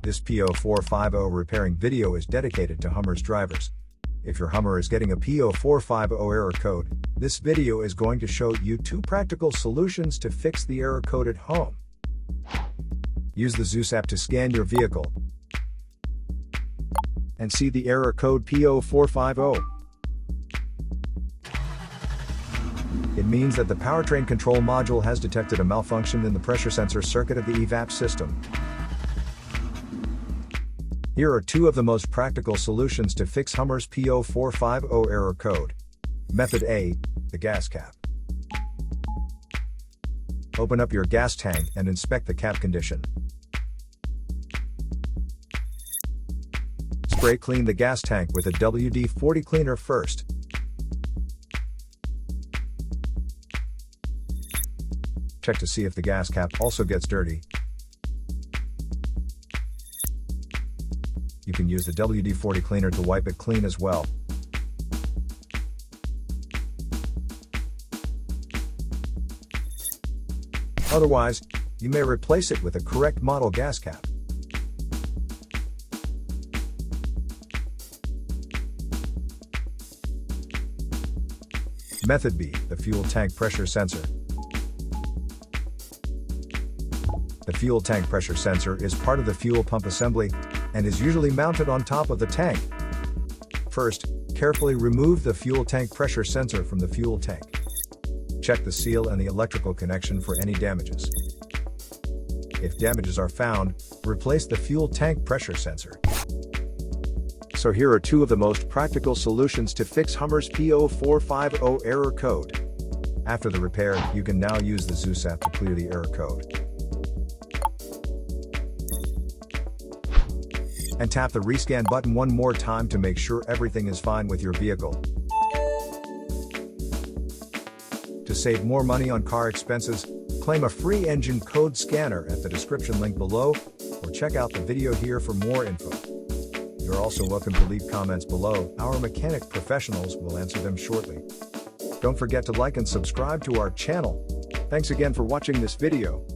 This P0450 repairing video is dedicated to Hummer's drivers. If your Hummer is getting a P0450 error code, this video is going to show you 2 practical solutions to fix the error code at home. Use the Zeus app to scan your vehicle and see the error code P0450. It means that the powertrain control module has detected a malfunction in the pressure sensor circuit of the EVAP system. Here are 2 of the most practical solutions to fix Hummer's P0450 error code. Method A, the gas cap. Open up your gas tank and inspect the cap condition. Spray clean the gas tank with a WD-40 cleaner first. Check to see if the gas cap also gets dirty. You can use the WD-40 cleaner to wipe it clean as well. Otherwise, you may replace it with a correct model gas cap. Method B, the fuel tank pressure sensor. The fuel tank pressure sensor is part of the fuel pump assembly and is usually mounted on top of the tank. First, carefully remove the fuel tank pressure sensor from the fuel tank. Check the seal and the electrical connection for any damages. If damages are found, replace the fuel tank pressure sensor. So here are 2 of the most practical solutions to fix Hummer's P0450 error code. After the repair, you can now use the Zeus app to clear the error code. And tap the rescan button one more time to make sure everything is fine with your vehicle. To save more money on car expenses, claim a free engine code scanner at the description link below, or check out the video here for more info. You're also welcome to leave comments below. Our mechanic professionals will answer them shortly. Don't forget to like and subscribe to our channel. Thanks again for watching this video.